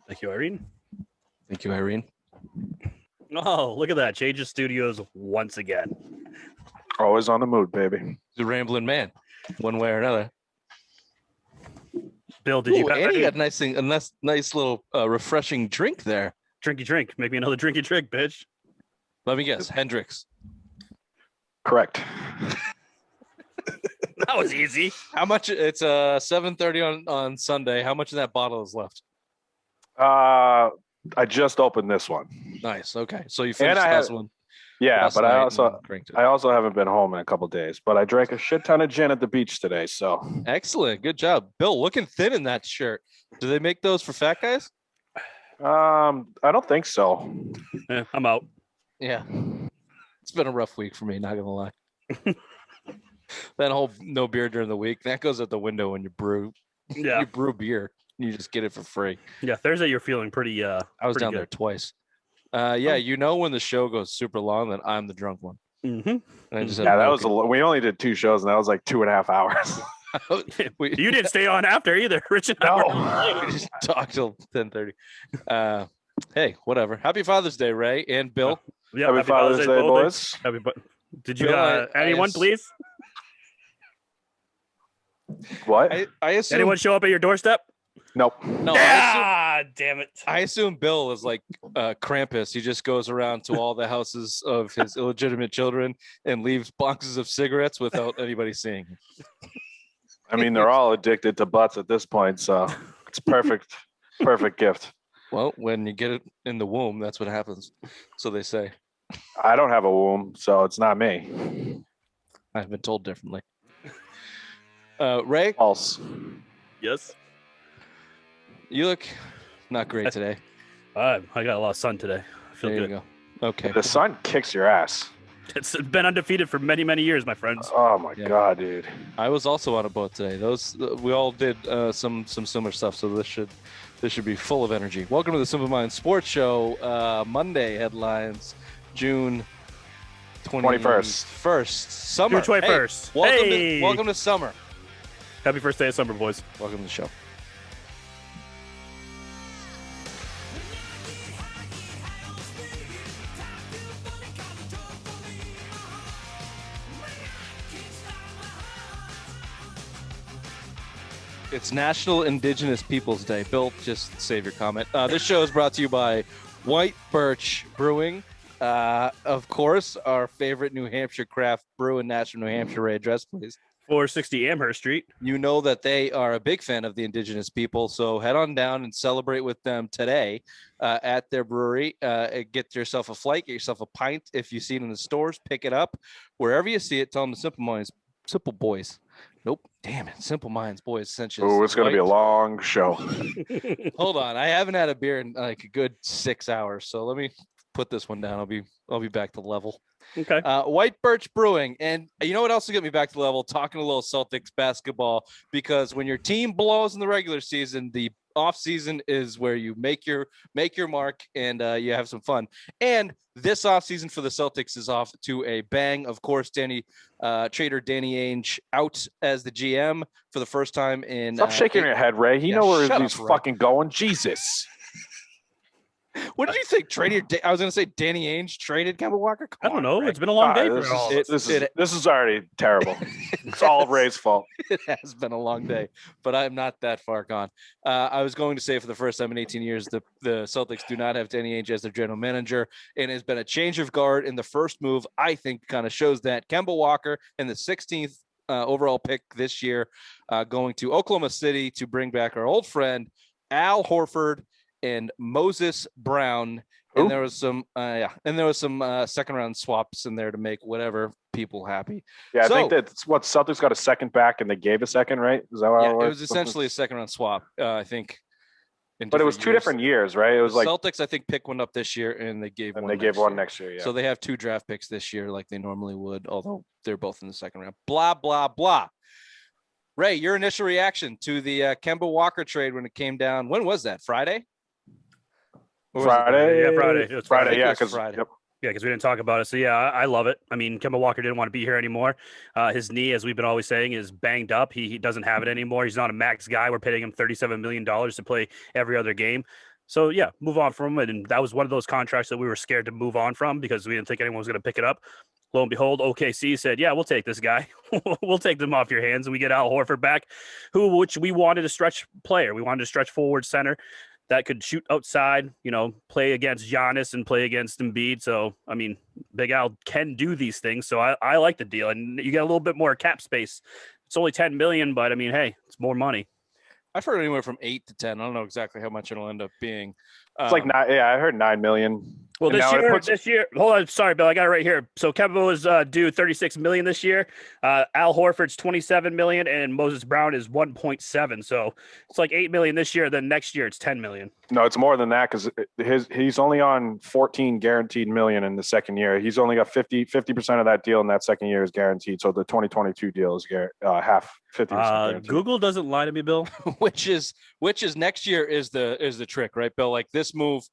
Thank you, Irene. Thank you, Irene. Oh, look at that. Changes studios once again. Always on the mood, baby. The rambling man, one way or another. Bill, did you and he got a nice little refreshing drink there. Drinky drink. Make me another drinky drink, bitch. Let me guess. Hendrix. Correct. That was easy. How much? It's 7:30 on Sunday. How much of that bottle is left? I just opened this one. Nice. Okay. So you finished the last one. Yeah, but I also haven't been home in a couple of days. But I drank a shit ton of gin at the beach today. So excellent. Good job, Bill. Looking thin in that shirt. Do they make those for fat guys? I don't think so. Yeah, I'm out. Yeah. It's been a rough week for me, not gonna lie. That whole no beer during the week, that goes out the window when you brew. Yeah. You brew beer. You just get it for free. Yeah, Thursday you're feeling pretty I was down there twice. Yeah, you know when the show goes super long, then I'm the drunk one. Mm-hmm. We only did 2 shows, and that was like 2.5 hours. You didn't stay on after either, Rich. We just talked till 10:30. Hey, whatever. Happy Father's Day, Ray and Bill. Yeah, happy Father's Day, boys. Did you anyone please? What? I assume anyone show up at your doorstep? Nope. No. Damn it. I assume Bill is like Krampus. He just goes around to all the houses of his illegitimate children and leaves boxes of cigarettes without anybody seeing him. I mean, they're all addicted to butts at this point, so it's perfect gift. Well, when you get it in the womb, that's what happens. So they say. I don't have a womb, so it's not me. I've been told differently. Ray? False. Yes? You look not great today. I got a lot of sun today. I feel good. You go. Okay. The sun kicks your ass. It's been undefeated for many, many years, my friends. Oh my God, dude! I was also on a boat today. We all did some similar stuff, so this should be full of energy. Welcome to the Simple Minds Sports Show. Monday headlines, June 21st. Summer. June 21st. Hey, welcome to summer. Happy first day of summer, boys. Welcome to the show. It's National Indigenous Peoples Day. Bill, just save your comment. This show is brought to you by White Birch Brewing. Of course, our favorite New Hampshire craft brew in Nashua, New Hampshire. Ray, address, please. 460 Amherst Street. You know that they are a big fan of the Indigenous people, so head on down and celebrate with them today at their brewery. Get yourself a flight, get yourself a pint. If you see it in the stores, pick it up. Wherever you see it, tell them the Simple Boys. Nope. Damn it. Simple Minds, boys. Oh, it's going to be a long show. Hold on. I haven't had a beer in like a good 6 hours. So let me put this one down. I'll be back to level. Okay. White Birch Brewing. And you know what else will get me back to level? Talking a little Celtics basketball, because when your team blows in the regular season, the off season is where you make your mark and you have some fun. And this off season for the Celtics is off to a bang. Of course, trader Danny Ainge out as the GM for the first time in. Stop shaking your head, Ray. You know where he's fucking going. Jesus. What did you think? I was going to say Danny Ainge traded Kemba Walker. I don't know. Ray. It's been a long day for all. This is already terrible. It's all Ray's fault. It has been a long day, but I'm not that far gone. I was going to say for the first time in 18 years, the Celtics do not have Danny Ainge as their general manager, and it's been a change of guard in the first move. I think kind of shows that Kemba Walker and the 16th overall pick this year, going to Oklahoma City to bring back our old friend Al Horford and Moses Brown. And there was some second round swaps in there to make whatever people happy. Yeah, I think that's what Celtics got a second back and they gave a second, right? Is that how it was essentially a second round swap, I think. But it was 2 different years, right? It was like Celtics, I think, pick one up this year and they gave one next year. Yeah. So they have 2 draft picks this year like they normally would, although they're both in the second round. Blah, blah, blah. Ray, your initial reaction to the Kemba Walker trade when it came down. When was that? Friday? Friday. Yeah, Friday. It was Friday. Yeah, because Friday. Yep. Yeah, because we didn't talk about it. So, yeah, I love it. I mean, Kemba Walker didn't want to be here anymore. His knee, as we've been always saying, is banged up. He doesn't have it anymore. He's not a max guy. We're paying him $37 million to play every other game. So, yeah, move on from it. And that was one of those contracts that we were scared to move on from because we didn't think anyone was going to pick it up. Lo and behold, OKC said, yeah, we'll take this guy. We'll take them off your hands. And we get Al Horford back, which we wanted a stretch player. We wanted a stretch forward center that could shoot outside, play against Giannis and play against Embiid. So, I mean, Big Al can do these things. So I like the deal. And you get a little bit more cap space. It's only $10 million, but I mean, hey, it's more money. I've heard anywhere from 8 to 10. I don't know exactly how much it'll end up being. It's like nine. Yeah, I heard 9 million. Well, this year, hold on. Sorry, Bill. I got it right here. So Kemba was due $36 million this year. Al Horford's $27 million, and Moses Brown is 1.7. So it's like $8 million this year. Then next year it's $10 million. No, it's more than that because he's only on 14 guaranteed million in the second year. He's only got 50% of that deal in that second year is guaranteed. So the 2022 deal is half 50% guaranteed. Google doesn't lie to me, Bill. which is next year is the trick, right, Bill? Like this move.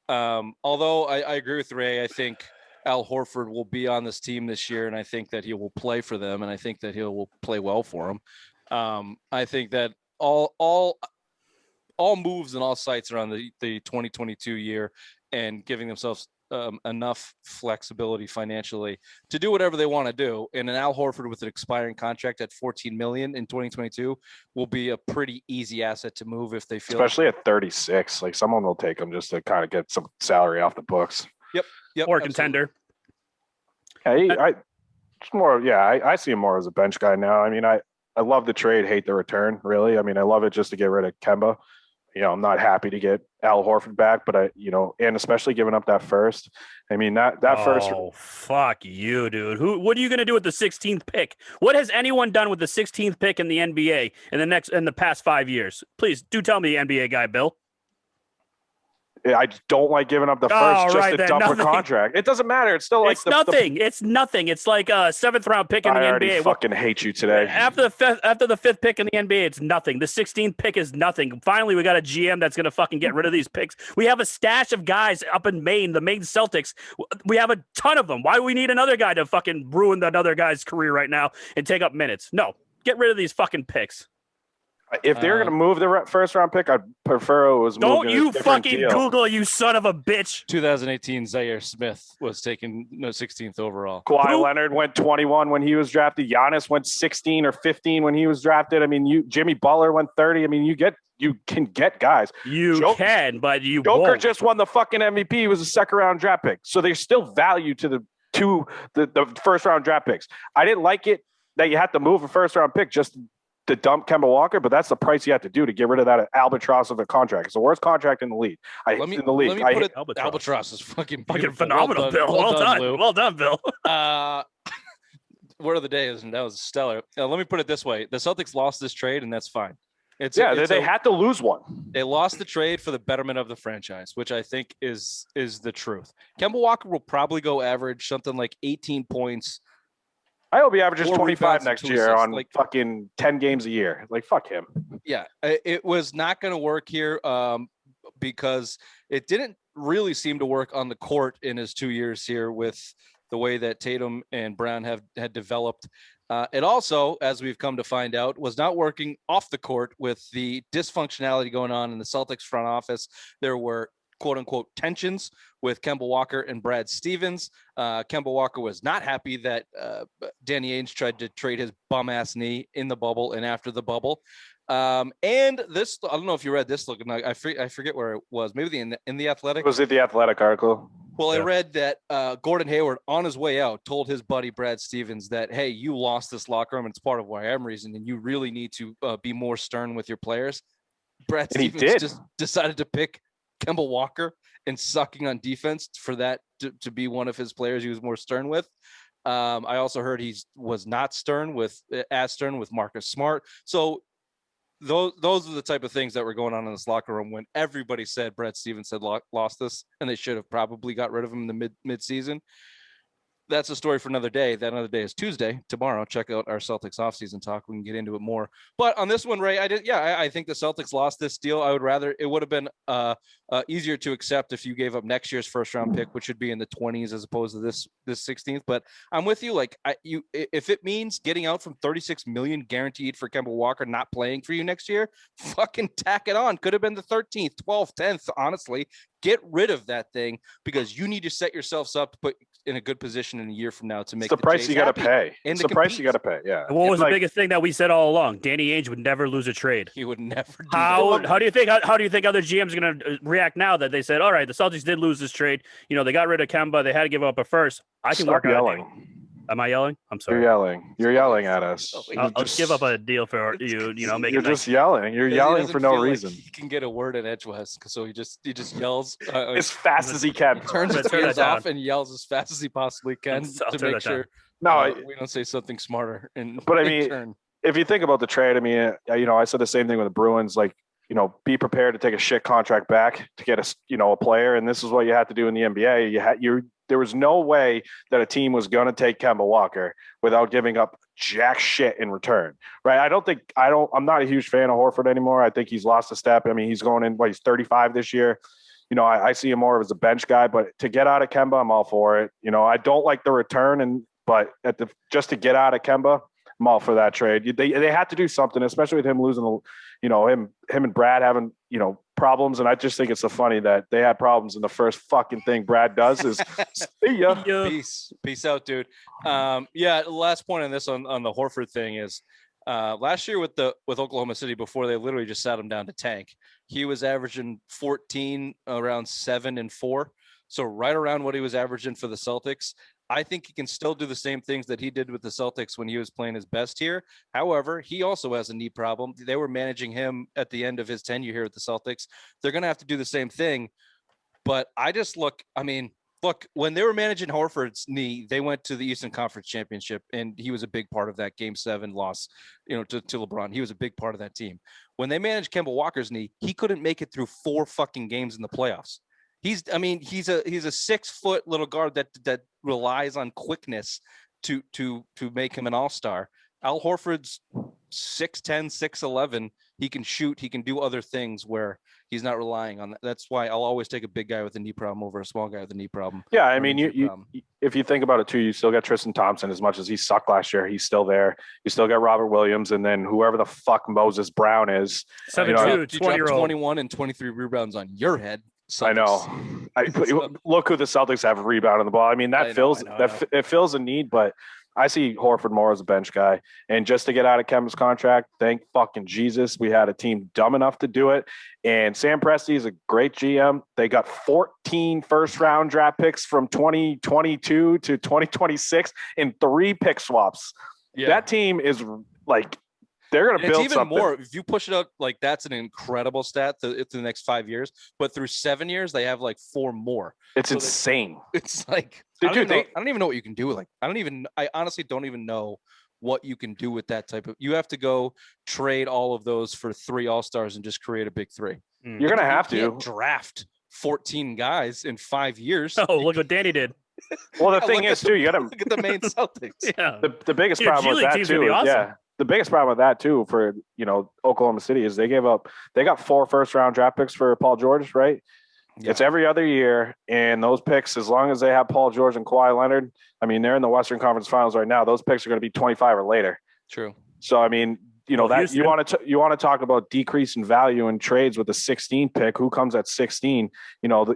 Although I agree with Ray, I think Al Horford will be on this team this year, and I think that he will play for them, and I think that he will play well for them. I think that all moves and all sites are on the 2022 year and giving themselves enough flexibility financially to do whatever they want to do. And an Al Horford with an expiring contract at $14 million in 2022 will be a pretty easy asset to move if they feel. Especially at 36, like someone will take him just to kind of get some salary off the books. Yep. Or contender. Yeah, I see him more as a bench guy now. I mean, I love the trade, hate the return. Really, I mean, I love it just to get rid of Kemba. I'm not happy to get Al Horford back, but and especially giving up that first. I mean, that first. Oh, fuck you, dude. What are you going to do with the 16th pick? What has anyone done with the 16th pick in the NBA in the past 5 years? Please do tell me, NBA guy, Bill. I just don't like giving up the first just to dump a contract. It doesn't matter. It's still like nothing. It's nothing. It's like a 7th round pick in the NBA. I already fucking hate you today. After the fifth pick in the NBA, it's nothing. The 16th pick is nothing. Finally, we got a GM that's going to fucking get rid of these picks. We have a stash of guys up in Maine, the Maine Celtics. We have a ton of them. Why do we need another guy to fucking ruin another guy's career right now and take up minutes? No, get rid of these fucking picks. If they're going to move the first round pick, I'd prefer it was. Don't you fucking deal. Google, you son of a bitch. 2018 Zaire Smith was taken 16th overall. Kawhi Leonard went 21 when he was drafted. Giannis went 16 or 15 when he was drafted. I mean, Jimmy Butler went 30. I mean, you can get guys. But you Joker won't. just won the fucking MVP. He was a second round draft pick. So there's still value to the first round draft picks. I didn't like it that you had to move a first round pick just to dump Kemba Walker, but that's the price you have to do to get rid of that albatross of a contract. It's the worst contract in the league. Albatross is fucking phenomenal, Bill. Well done, Bill. Word of the day is, and that was stellar. Let me put it this way: the Celtics lost this trade, and that's fine. They had to lose one. They lost the trade for the betterment of the franchise, which I think is the truth. Kemba Walker will probably average something like 18 points. I hope he averages 25 next year on fucking 10 games a year. Like, fuck him. Yeah, it was not going to work here because it didn't really seem to work on the court in his 2 years here with the way that Tatum and Brown had developed. It also, as we've come to find out, was not working off the court with the dysfunctionality going on in the Celtics front office. There were quote unquote tensions with Kemba Walker and Brad Stevens. Kemba Walker was not happy that Danny Ainge tried to trade his bum ass knee in the bubble and after the bubble. And this, I don't know if you read this. I forget where it was. Maybe in the Athletic. Was it the Athletic article? Well, I read that Gordon Hayward on his way out told his buddy Brad Stevens that, hey, you lost this locker room and it's part of why I'm reason, and you really need to be more stern with your players. Brad Stevens just decided to pick Kemba Walker and sucking on defense for that to be one of his players he was more stern with. I also heard he was not as stern with Marcus Smart. So those are the type of things that were going on in this locker room when everybody said Brad Stevens had lost this, and they should have probably got rid of him in the mid-season. that's a story for another day. That another day is Tuesday. Tomorrow, check out our Celtics offseason talk. We can get into it more. But on this one, Ray, I think the Celtics lost this deal. I would rather, it would have been easier to accept if you gave up next year's first round pick, which would be in the 20s as opposed to this 16th. But I'm with you. Like, if it means getting out from 36 million guaranteed for Kemba Walker not playing for you next year, fucking tack it on. Could have been the 13th, 12th, 10th. Honestly, get rid of that thing because you need to set yourselves up to put in a good position in a year from now to make the price you got to pay. It's the price you got to pay. Yeah. And what was the biggest thing that we said all along? Danny Ainge would never lose a trade. He would never do how that. How do you think other GMs are going to react now that they said, all right, the Celtics did lose this trade. You know, they got rid of Kemba. They had to give up a first. I can work yelling. Am I yelling? I'm sorry. You're yelling at us. I'll give up a deal for you. You know, you're just yelling. You're yelling for no reason. Like he can get a word in edgewise, so he just yells as fast as he can. Turns his ears off and yells as fast as he possibly can to make sure we don't say something smarter. But I mean, if you think about the trade, I mean, I said the same thing with the Bruins. Like, be prepared to take a shit contract back to get a player, and this is what you have to do in the NBA. There was no way that a team was going to take Kemba Walker without giving up jack shit in return, right? I'm not a huge fan of Horford anymore. I think he's lost a step. I mean, he's going in, he's 35 this year. I see him more as a bench guy, but to get out of Kemba, I'm all for it. I don't like the return, but just to get out of Kemba, I'm all for that trade. They had to do something, especially with him losing him and Brad having, problems. And I just think it's so funny that they had problems. And the first fucking thing Brad does is see ya. Peace out, dude. Last point on this on the Horford thing is last year with Oklahoma City, before they literally just sat him down to tank, he was averaging 14, around 7 and 4. So right around what he was averaging for the Celtics. I think he can still do the same things that he did with the Celtics when he was playing his best here. However, he also has a knee problem. They were managing him at the end of his tenure here at the Celtics. They're going to have to do the same thing. But look, when they were managing Horford's knee, they went to the Eastern Conference Championship, and he was a big part of that Game 7 loss, to LeBron. He was a big part of that team. When they managed Kemba Walker's knee, he couldn't make it through 4 fucking games in the playoffs. He's a 6-foot little guard that relies on quickness to make him an all-star. Al Horford's 6'10", 6'11". He can shoot. He can do other things where he's not relying on that. That's why I'll always take a big guy with a knee problem over a small guy with a knee problem. Yeah, I mean, if you think about it too, you still got Tristan Thompson. As much as he sucked last year, he's still there. You still got Robert Williams, and then whoever the fuck Moses Brown is. 21 and 23 rebounds on your head. Celtics. I know. Look who the Celtics have rebounding the ball. I mean, it fills a need, but I see Horford more as a bench guy. And just to get out of Kemba's contract, thank fucking Jesus, we had a team dumb enough to do it. And Sam Presti is a great GM. They got 14 first-round draft picks from 2022 to 2026 and 3 pick swaps. Yeah. That team is like – they're going to build even something. More. If you push it out, like that's an incredible stat to the next 5 years. But through 7 years, they have like 4 more. It's insane. It's like I don't even know what you can do with I honestly don't even know what you can do with that type of. You have to go trade all of those for 3 all-stars and just create a big 3. You're going to have to draft 14 guys in 5 years. Oh, look what Danny did. Well, the thing is, too, you got to look at the main Celtics. Yeah. The biggest problem with that too. Awesome. Yeah. The biggest problem with that too for Oklahoma City is they got 4 first-round draft picks for Paul George, right? Yeah. It's every other year, and those picks, as long as they have Paul George and Kawhi Leonard, I mean, they're in the Western Conference Finals right now. Those picks are going to be 25 or later. True. So I mean, you want to talk about decrease in value in trades with the 16th pick. Who comes at 16?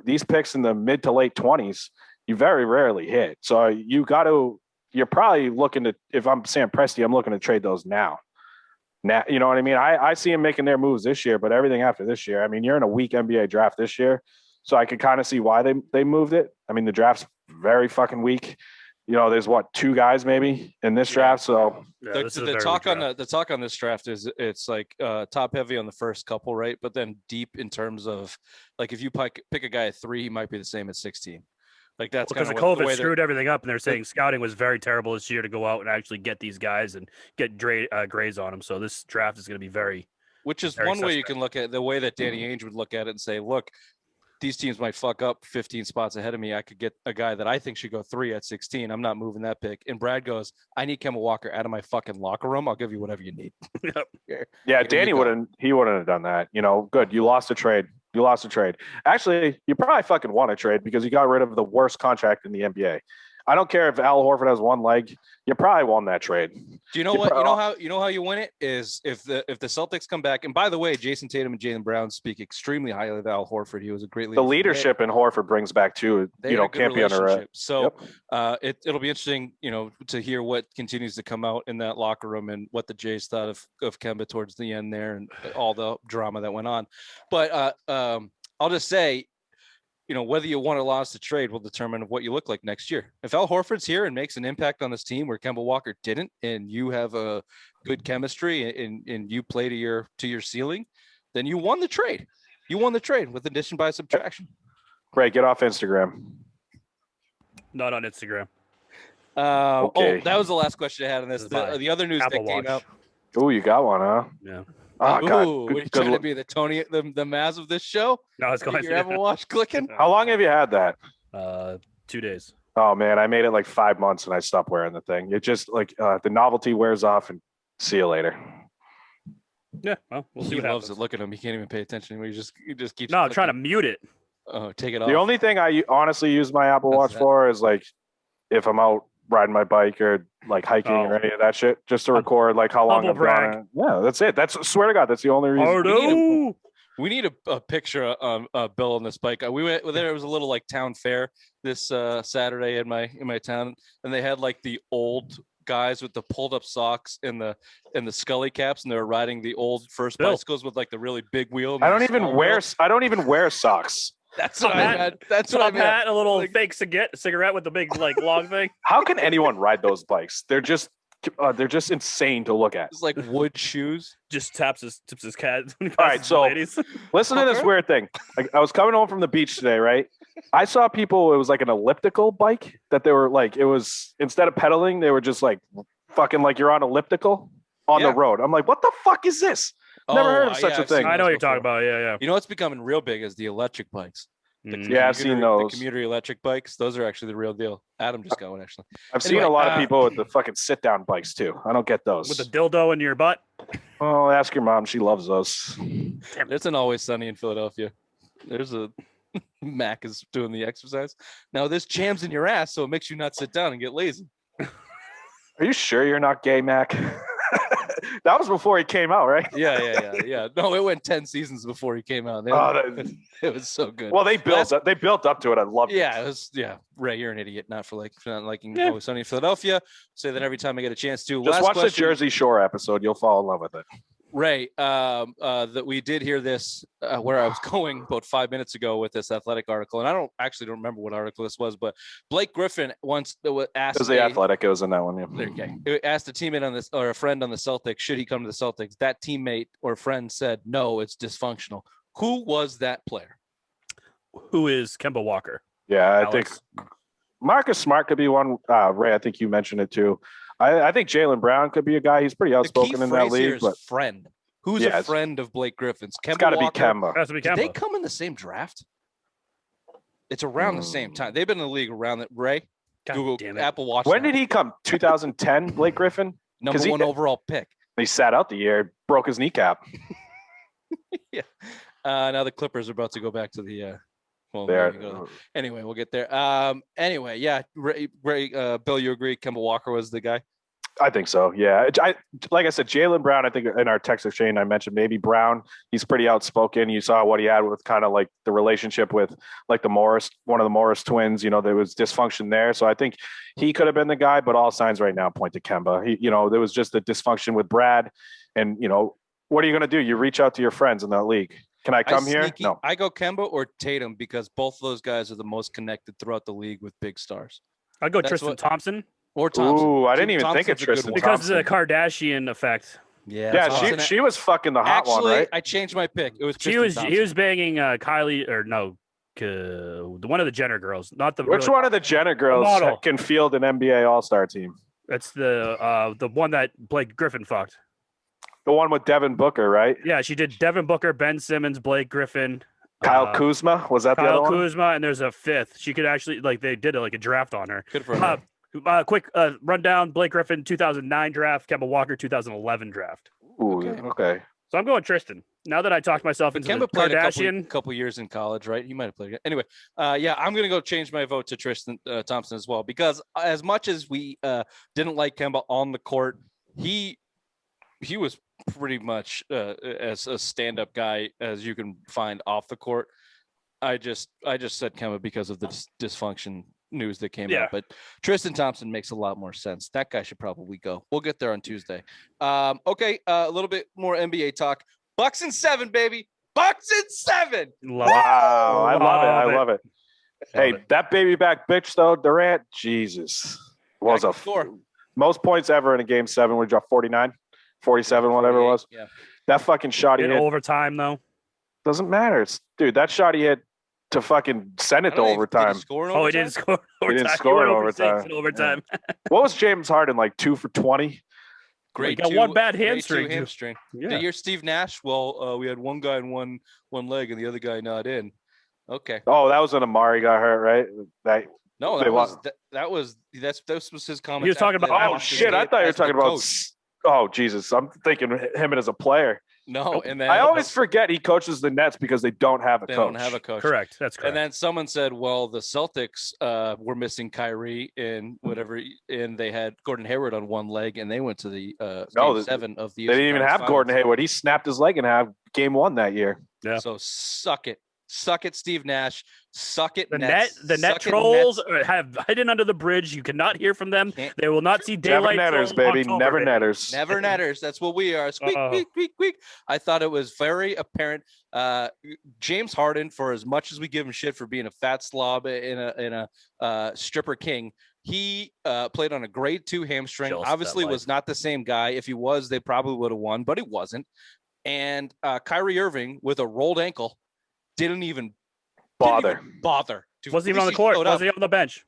These picks in the mid to late 20s, you very rarely hit. So you're probably looking to, if I'm Sam Presti, I'm looking to trade those now. Now, you know what I mean? I see them making their moves this year, but everything after this year, I mean, you're in a weak NBA draft this year. So I could kind of see why they moved it. I mean, the draft's very fucking weak. There's 2 guys maybe in this draft. So the talk on this draft is it's like top heavy on the first couple, right? But then deep in terms of like, if you pick a guy at 3, he might be the same at 16. Like that's because COVID screwed everything up, and they're saying scouting was very terrible this year to go out and actually get these guys and get grades on them. So this draft is going to be very, which is very one suspect. way you can look at the way that Danny Ainge would look at it and say, look, these teams might fuck up 15 spots ahead of me. I could get a guy that I think should go 3 at 16. I'm not moving that pick. And Brad goes, I need Kemba Walker out of my fucking locker room. I'll give you whatever you need. Yeah, Danny wouldn't have done that. Good. You lost a trade. Actually, you probably fucking won a trade because you got rid of the worst contract in the NBA. I don't care if Al Horford has one leg. You probably won that trade. Do you know what? You know how you win it is if the Celtics come back. And by the way, Jason Tatum and Jaylen Brown speak extremely highly of Al Horford. He was a great leader. The leadership in Horford brings back too. Can't be under. So it'll be interesting, to hear what continues to come out in that locker room and what the Jays thought of Kemba towards the end there and all the drama that went on. But I'll just say, whether you won or lost the trade will determine what you look like next year. If Al Horford's here and makes an impact on this team where Kemba Walker didn't, and you have a good chemistry and you play to your ceiling, then you won the trade. You won the trade with addition by subtraction. Right. Get off Instagram. Not on Instagram. Okay. Oh, that was the last question I had on this. The other news Apple that came out. Oh, you got one, huh? Yeah. Oh, God. Ooh, we're trying to be the Tony, the Maz of this show. No, it's going Your Apple Watch clicking. How long have you had that? 2 days. Oh man, I made it like 5 months and I stopped wearing the thing. It just the novelty wears off and see you later. Yeah, well, we'll see He what loves happens. it. Look at him. He can't even pay attention anymore. He just keeps. No, I'm trying to mute it. Oh, take it off. The only thing I honestly use my Apple Watch for is like if I'm out riding my bike or like hiking or any of that shit, just to record like how long Humble I'm brag. gone. Yeah, that's it. Swear to God, that's the only reason. We need a picture of Bill on this bike. We went there. It was a little like town fair this Saturday in my town, and they had like the old guys with the pulled up socks and the Scully caps, and they were riding the old first bicycles with like the really big wheel. I don't even wear socks. That's what I had. That's what I had. A little fake cigarette with the big like long thing. How can anyone ride those bikes? They're just insane to look at. It's like wood shoes. Just tips his cat. All right, so listen to this weird thing. I was coming home from the beach today, right? I saw people. It was like an elliptical bike that they were like. It was instead of pedaling, they were just like fucking like you're on elliptical on the road. I'm like, what the fuck is this? Never heard of such a thing. I know what you're talking about. Yeah. You know what's becoming real big is the electric bikes. I've seen those. The commuter electric bikes. Those are actually the real deal. Adam just got one actually. I've seen a lot of people with the fucking sit down bikes too. I don't get those. With the dildo in your butt. Oh, ask your mom. She loves those. It's an Always Sunny in Philadelphia. There's a Mac is doing the exercise. Now this jams in your ass, so it makes you not sit down and get lazy. Are you sure you're not gay, Mac? That was before he came out, right? Yeah. No, it went 10 seasons before he came out. It was so good. Well, they built up to it. I loved it. Yeah, it was. Yeah, Ray, you're an idiot. Not liking Always Sunny in Philadelphia. Say that every time I get a chance to. Just watch the Jersey Shore episode. You'll fall in love with it. Ray, that we did hear this where I was going about 5 minutes ago with this Athletic article, and I don't remember what article this was, but Blake Griffin once asked. It was the Athletic. It was in that one. Yeah. There you go. It asked a teammate on this or a friend on the Celtics, should he come to the Celtics? That teammate or friend said, no, it's dysfunctional. Who was that player? Who is Kemba Walker? Yeah, I think Marcus Smart could be one. Ray, I think you mentioned it too. I think Jaylen Brown could be a guy. He's pretty outspoken in that league. But friend. Who's a friend of Blake Griffin's? It's got to be Kemba. Has to be Kemba. Did they come in the same draft? It's around the same time. They've been in the league around that. Ray, God Google, damn it. Apple Watch. When did he come? 2010, Blake Griffin? Number one overall pick. He sat out the year, broke his kneecap. Yeah. Now the Clippers are about to go back to the. Anyway, we'll get there. Anyway, yeah. Ray, Bill, you agree? Kemba Walker was the guy. I think so. Yeah. Like I said, Jaylen Brown, I think in our text exchange, I mentioned maybe Brown. He's pretty outspoken. You saw what he had with kind of like the relationship with like one of the Morris twins, there was dysfunction there. So I think he could have been the guy, but all signs right now point to Kemba. There was just a dysfunction with Brad and, what are you going to do? You reach out to your friends in that league. Can I come here? No. I go Kemba or Tatum because both of those guys are the most connected throughout the league with big stars. I'd go Tristan Thompson. Or Thompson. Ooh, I didn't even think of Tristan because of the Kardashian effect. Yeah, she was fucking the hot one, right? I changed my pick. It was he was banging Kylie or no, one of the Jenner girls, not the. Which one of the Jenner girls can field an NBA All-Star team? That's the one that Blake Griffin fucked. The one with Devin Booker, right? Yeah, she did Devin Booker, Ben Simmons, Blake Griffin, Kyle Kuzma, was that the Kyle other one? Kuzma, and there's a fifth. She could actually they did a draft on her. Good for her. Quick rundown: Blake Griffin 2009 draft, Kemba Walker 2011 draft. Ooh, okay. So I'm going Tristan. Now that I talked myself But into Kemba the played Kardashian. a couple years in college, right? He might have played. Anyway, yeah, I'm going to go change my vote to Tristan Thompson as well, because as much as we didn't like Kemba on the court, he was pretty much as a stand-up guy as you can find off the court. I just said Kemba because of the dysfunction news that came out, but Tristan Thompson makes a lot more sense. That guy should probably go. We'll get there on Tuesday. Okay, a little bit more NBA talk. Bucks and 7, baby. Bucks and 7. Wow, I love it. Hey, that baby back bitch though, Durant, Jesus, was a most points ever in a game 7. We dropped 49, 47, whatever it was. Yeah, that fucking shot he hit overtime though. Doesn't matter. Dude, that shot he hit to fucking send it to overtime. He didn't score. He didn't score in overtime. What was James Harden like? 2 for 20. Great. Got one bad hamstring. The year Steve Nash. Well, we had one guy in one leg and the other guy not in. Okay. Oh, that was when Amari got hurt, right? That was his comment. He was talking about. Oh shit! I thought you were talking about. Oh Jesus! I'm thinking him as a player. No, and then I always forget he coaches the Nets because they don't have a coach. Don't have a coach. Correct. That's correct. And then someone said, "Well, the Celtics were missing Kyrie and whatever, and they had Gordon Hayward on one leg, and they went to the game 7 of the." They didn't even have Gordon Hayward. He snapped his leg in half game 1 that year. Yeah. So suck it, Steve Nash. Suck it. The net trolls have hidden under the bridge. You cannot hear from them. They will not see daylight. Never netters, baby. Never netters. Never netters. That's what we are. Squeak, squeak, squeak, squeak. I thought it was very apparent. James Harden, for as much as we give him shit for being a fat slob in a stripper king, he played on a grade 2 hamstring. Obviously, was not the same guy. If he was, they probably would have won, but he wasn't. And Kyrie Irving with a rolled ankle didn't even bother. Wasn't even on the court. Was he on the bench?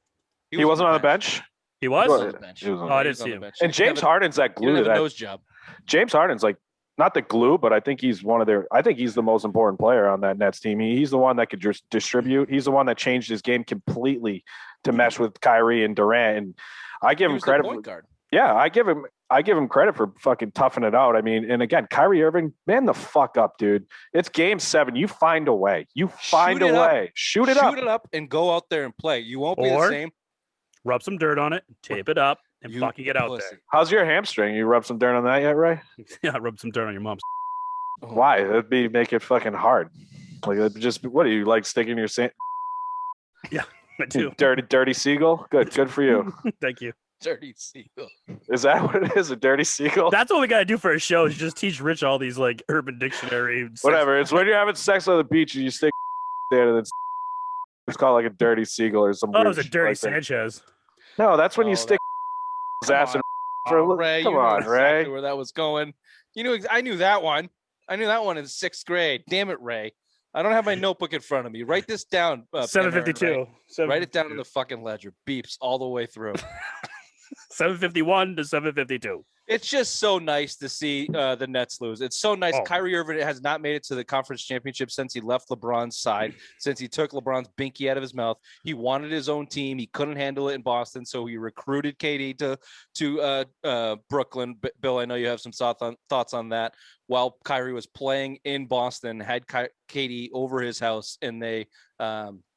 He wasn't on the bench. He was on the bench. Oh, I didn't see him. And James Harden's that glue to that nose job. James Harden's like not the glue, but I think he's I think he's the most important player on that Nets team. He's the one that could just distribute. He's the one that changed his game completely to mesh with Kyrie and Durant. And I give him credit. Point guard. Yeah, I give him credit for fucking toughing it out. I mean, and again, Kyrie Irving, man the fuck up, dude. It's game 7. You find a way. Shoot it up and go out there and play. You won't be the same. Rub some dirt on it, tape it up, and fucking get out there. How's your hamstring? You rub some dirt on that yet, Ray? Yeah, rub some dirt on your mom's. Why? That'd make it fucking hard. Like, just what do you like sticking your sand? Yeah, I do. Dirty seagull. Good for you. Thank you. Dirty seagull. Is that what it is? A dirty seagull? That's what we gotta do for a show. Is just teach Rich all these like Urban Dictionary. Whatever. It's when you're having sex on the beach and you stick there. It's called like a dirty seagull or something. Oh, it was a dirty Sanchez. No, that's when you stick his ass in. Ray, come on, Ray. Where that was going? I knew that one. I knew that one in 6th grade. Damn it, Ray. I don't have my notebook in front of me. Write this down. 752. Write it down in the fucking ledger. Beeps all the way through. 751 to 752. It's just so nice to see the Nets lose. It's so nice. Kyrie Irving has not made it to the conference championship since he left LeBron's side, since he took LeBron's binky out of his mouth. He wanted his own team. He couldn't handle it in Boston, so he recruited KD to Brooklyn. Bill, I know you have some thoughts on that. While Kyrie was playing in Boston, had KD over his house, and they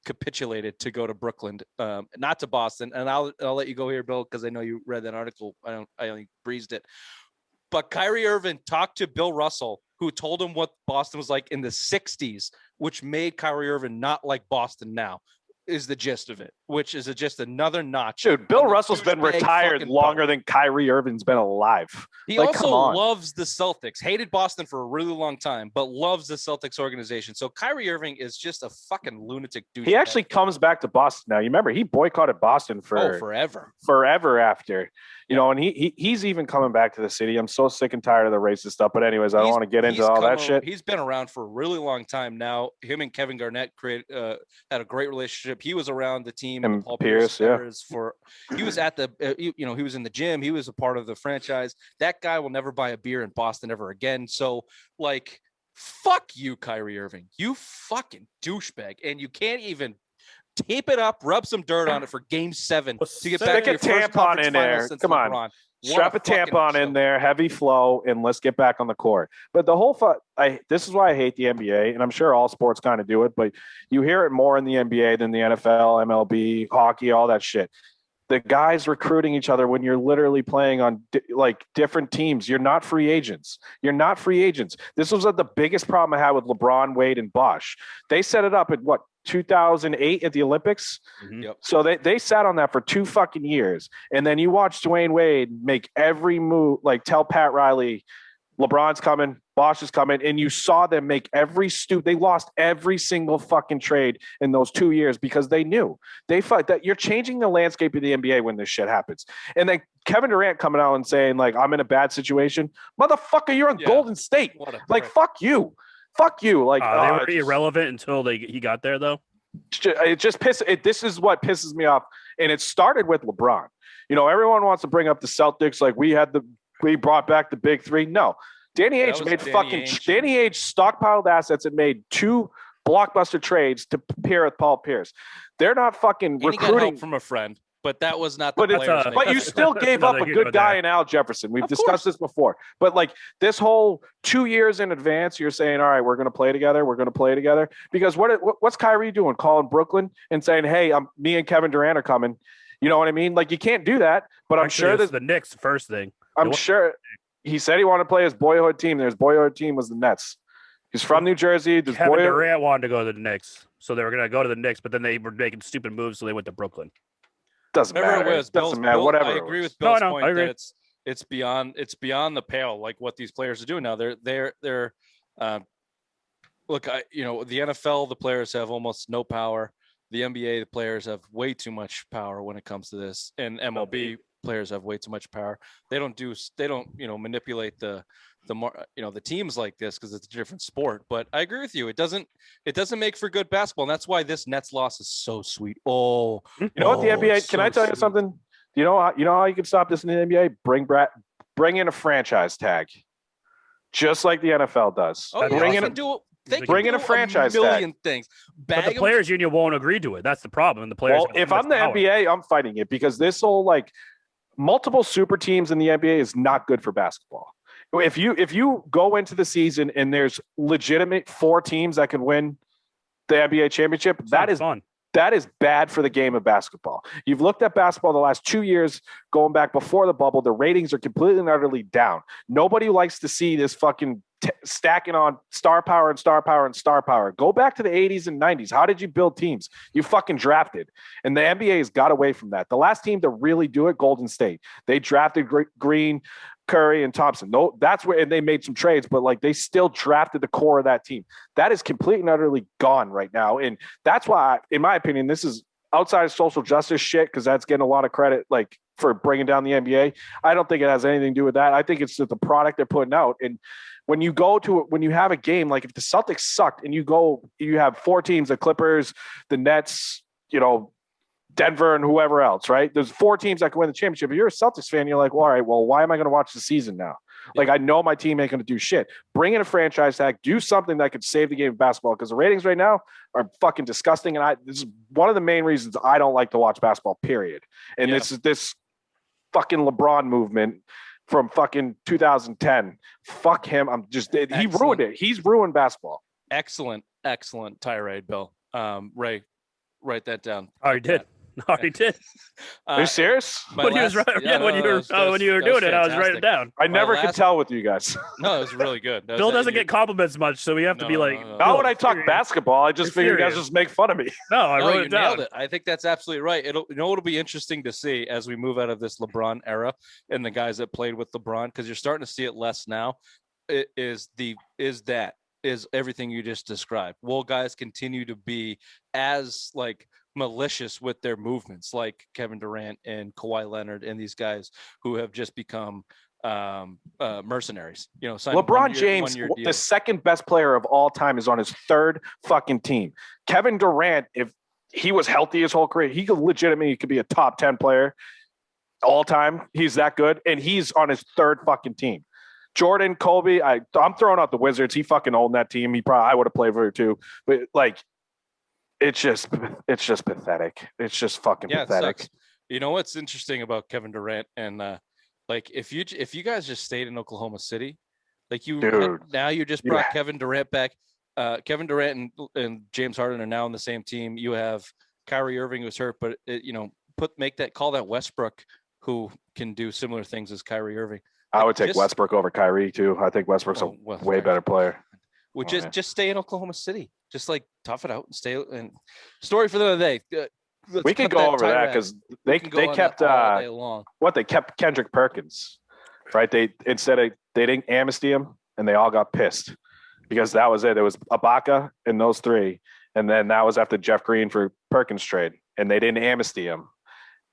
capitulated to go to Brooklyn, not to Boston. And I'll let you go here, Bill, because I know you read that article. I only breezed it. But Kyrie Irving talked to Bill Russell, who told him what Boston was like in the 60s, which made Kyrie Irving not like Boston now, is the gist of it, which is just another notch. Dude, Bill Russell's been retired longer than Kyrie Irving's been alive. He also loves the Celtics, hated Boston for a really long time, but loves the Celtics organization. So Kyrie Irving is just a fucking lunatic dude. He actually comes back to Boston now. You remember, he boycotted Boston for forever after. You know, and he's even coming back to the city. I'm so sick and tired of the racist stuff. But anyways, I don't want to get into all that shit. He's been around for a really long time now. Him and Kevin Garnett had a great relationship. He was around the team and Paul Pierce, he was at the he was in the gym. He was a part of the franchise. That guy will never buy a beer in Boston ever again. So like Fuck you, Kyrie Irving. You fucking douchebag. And you can't even tape it up, rub some dirt on it for game 7 to get back to your first conference final since LeBron. Strap a tampon in there, heavy flow, and let's get back on the court. But the whole this is why I hate the NBA, and I'm sure all sports kind of do it, but you hear it more in the NBA than the NFL, MLB, hockey, all that shit. The guys recruiting each other when you're literally playing on different teams. You're not free agents. This was the biggest problem I had with LeBron, Wade, and Bosh. They set it up at 2008 at the Olympics. Mm-hmm. Yep. So they sat on that for 2 fucking years. And then you watch Dwayne Wade make every move, tell Pat Riley, LeBron's coming, Bosh is coming, and you saw them make every they lost every single fucking trade in those 2 years because they knew that you're changing the landscape of the NBA when this shit happens. And then Kevin Durant coming out and saying I'm in a bad situation, motherfucker, you're in Golden State. Fuck you. They were irrelevant until he got there, though. It just this is what pisses me off, and it started with LeBron. Everyone wants to bring up the Celtics, we brought back the big 3. No, Danny Ainge stockpiled assets and made 2 blockbuster trades to pair with Paul Pierce. They're not fucking and recruiting he got help from a friend. But that was not the players. But you still gave up a good guy in Al Jefferson. We've discussed this before. But this whole 2 years in advance, you're saying, all right, we're going to play together. Because what's Kyrie doing? Calling Brooklyn and saying, hey, me and Kevin Durant are coming. You know what I mean? You can't do that. But I'm sure that's the Knicks first thing. I'm sure he said he wanted to play his boyhood team. His boyhood team was the Nets. He's from New Jersey. Kevin Durant wanted to go to the Knicks. So they were going to go to the Knicks, but then they were making stupid moves, so they went to Brooklyn. Doesn't matter. It doesn't matter. Whatever. I agree with Bill's point that it's beyond the pale. What these players are doing now. They're look. The NFL, the players have almost no power. The NBA, the players have way too much power when it comes to this, and MLB players have way too much power. They don't manipulate the teams like this because it's a different sport. But I agree with you. It doesn't make for good basketball. And that's why this Nets loss is so sweet. What the NBA? Can I tell you something? You know how you can stop this in the NBA? Bring in a franchise tag, just like the NFL does. Bring in a franchise million tag. Things. But the players union won't agree to it. That's the problem. The players. Well, if I'm the NBA, I'm fighting it because this whole multiple super teams in the NBA is not good for basketball. If you go into the season and there's legitimate 4 teams that can win the NBA championship, that is fun. That is bad for the game of basketball. You've looked at basketball the last 2 years, going back before the bubble, the ratings are completely and utterly down. Nobody likes to see this fucking stacking on star power and star power and star power. Go back to the 80s and 90s. How did you build teams? You fucking drafted. And the NBA has got away from that. The last team to really do it, Golden State. They drafted Green, Curry, and Thompson. No, that's where, and they made some trades, but they still drafted the core of that team. That is completely and utterly gone right now. And that's why, in my opinion, this is outside of social justice shit, because that's getting a lot of credit, for bringing down the NBA. I don't think it has anything to do with that. I think it's just the product they're putting out. And when you have a game, if the Celtics sucked and you have 4 teams, the Clippers, the Nets, Denver and whoever else, right? There's 4 teams that can win the championship. If you're a Celtics fan, you're all right, well, why am I going to watch the season now? I know my team ain't going to do shit. Bring in a franchise tag, do something that could save the game of basketball, because the ratings right now are fucking disgusting. And this is one of the main reasons I don't like to watch basketball, period. And this fucking LeBron movement from fucking 2010. Fuck him. He ruined it. He's ruined basketball. Excellent tirade, Bill. Ray, write that down. Oh, he did. No, he did. Are you serious? When you were doing it, I was writing it down. I never could tell with you guys. No, it was really good. Bill doesn't get compliments much, so we have to be Not when I talk basketball. I just figure you guys just make fun of me. No, I wrote it down. Nailed it. I think that's absolutely right. It'll be interesting to see as we move out of this LeBron era and the guys that played with LeBron, because you're starting to see it less now. Is everything you just described. Will guys continue to be as malicious with their movements, like Kevin Durant and Kawhi Leonard and these guys who have just become mercenaries? LeBron James, the second best player of all time, is on his 3rd fucking team. Kevin Durant, if he was healthy his whole career, he could be a top 10 player all time. He's that good, and he's on his 3rd fucking team. Jordan, Kobe. I'm throwing out the Wizards. He fucking owned that team. I would have played for it too. But like, it's just pathetic. It's just fucking pathetic. It sucks. You know what's interesting about Kevin Durant and like if you guys just stayed in Oklahoma City, like you just brought Kevin Durant back. Kevin Durant and James Harden are now on the same team. You have Kyrie Irving who's hurt, but call that Westbrook, who can do similar things as Kyrie Irving. I would take Westbrook over Kyrie too. I think Westbrook's a way better player. Just stay in Oklahoma City. Just like tough it out and stay. And story for the other day. We could go over that because they kept they kept Kendrick Perkins, right? They didn't amnesty him and they all got pissed because that was it. It was Ibaka and those three, and then that was after Jeff Green for Perkins trade, and they didn't amnesty him,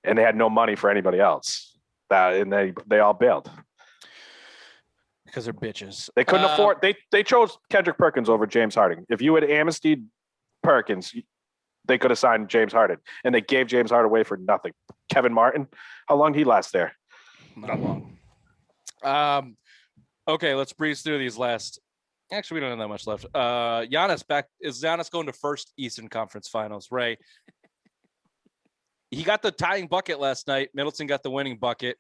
and they had no money for anybody else. And they all bailed. Because they're bitches. They couldn't afford. They chose Kendrick Perkins over James Harden. If you had amnestied Perkins, they could have signed James Harden, and they gave James Harden away for nothing. Kevin Martin, how long did he last there? Not long. Okay, let's breeze through these last. Actually, we don't have that much left. Giannis back. Is Giannis going to first Eastern Conference Finals? Ray. He got the tying bucket last night. Middleton got the winning bucket.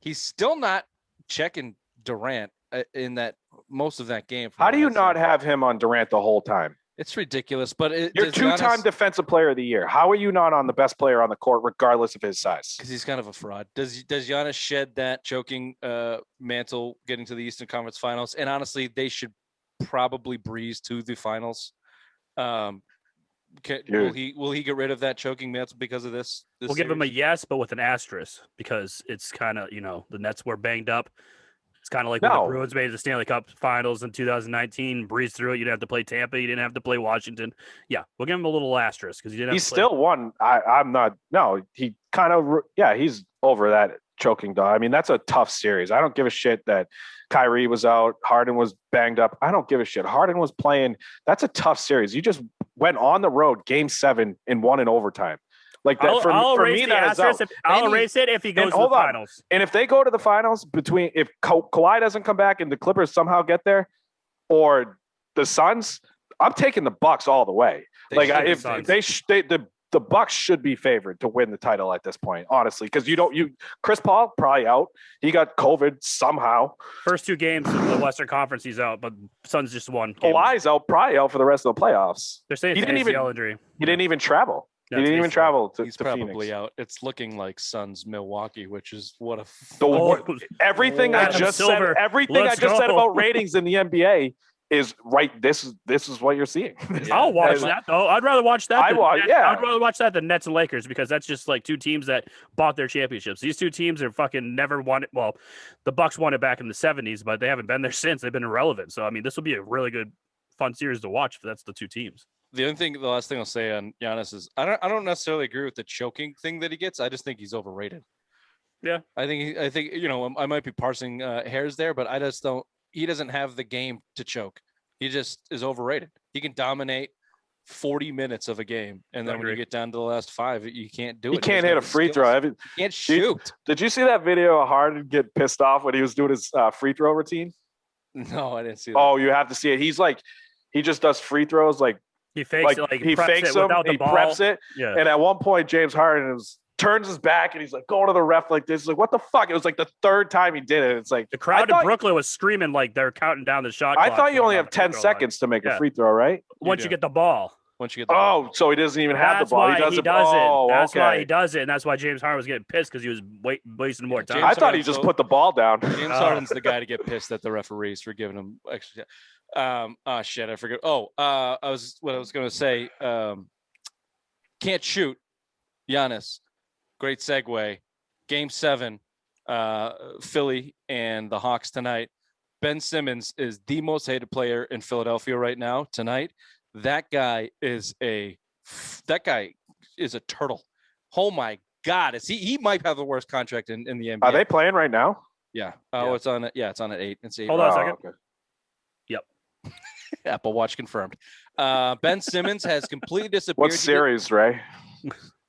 He's still not checking Durant in that most of that game. How do you not have him on Durant the whole time? It's ridiculous, but you're two-time defensive player of the year. How are you not on the best player on the court, regardless of his size? Because he's kind of a fraud. Does Giannis shed that choking mantle getting to the Eastern Conference Finals? And honestly, they should probably breeze to the finals. Will he get rid of that choking mantle because of this we'll give him a yes, but with an asterisk because it's kind of the Nets were banged up. It's kind of like when the Bruins made the Stanley Cup Finals in 2019, breezed through it. You didn't have to play Tampa. You didn't have to play Washington. Yeah, we'll give him a little asterisk because he didn't. He still won. I'm not. No, he kind of. Yeah, he's over that choking dog. I mean, that's a tough series. I don't give a shit that Kyrie was out. Harden was banged up. I don't give a shit. Harden was playing. That's a tough series. You just went on the road, Game 7, and won in overtime. Like that I'll erase it if he goes to the finals. And if they go to the finals, if Kawhi doesn't come back and the Clippers somehow get there, or the Suns, I'm taking the Bucks all the way. The Bucks should be favored to win the title at this point, honestly, because Chris Paul probably out. He got COVID somehow. First 2 games in the Western Conference, he's out, but Suns just won. Kawhi's probably out for the rest of the playoffs. They're saying he didn't even travel. He didn't even travel to Phoenix. He's probably out. It's looking like Suns Milwaukee, which is everything I just said about ratings in the NBA is right. This is what you're seeing. I'll watch that though. I'd rather watch that. I'd rather watch that than Nets and Lakers because that's just like 2 teams that bought their championships. These 2 teams are fucking never won it. Well, the Bucks won it back in the 70s, but they haven't been there since. They've been irrelevant. So I mean, this will be a really good, fun series to watch if that's the 2 teams. The last thing I'll say on Giannis is I don't necessarily agree with the choking thing that he gets. I just think he's overrated. Yeah, I think I might be parsing hairs there, but I just don't. He doesn't have the game to choke. He just is overrated. He can dominate 40 minutes of a game, and then when you get down to the last 5, you can't do it. He can't hit a free throw. He can't shoot. Did you see that video of Harden get pissed off when he was doing his free throw routine? No, I didn't see that. Oh, you have to see it. He's like, he just does free throws like. He fakes it, he fakes them, he preps it, and at one point James Harden turns his back and he's like going to the ref like this. He's like, what the fuck? It was like the 3rd time he did it. It's like the crowd in Brooklyn was screaming like they're counting down the shot clock. I thought you only have 10 seconds to make a free throw, right? Once you get the ball. So he doesn't even have the ball. That's why he does it, and that's why James Harden was getting pissed because he was wasting more time. I thought he just put the ball down. James Harden's the guy to get pissed at the referees for giving him extra. Shit, I forget. I was going to say. Can't shoot. Giannis, great segue. Game 7, Philly and the Hawks tonight. Ben Simmons is the most hated player in Philadelphia right now. Tonight, that guy is a turtle. Oh my God, he might have the worst contract in the NBA. Are they playing right now? Yeah. It's on. Yeah, it's on at 8. It's 8. Hold on a second. Okay. Yep. Apple Watch confirmed. Ben Simmons has completely disappeared. What series, Ray?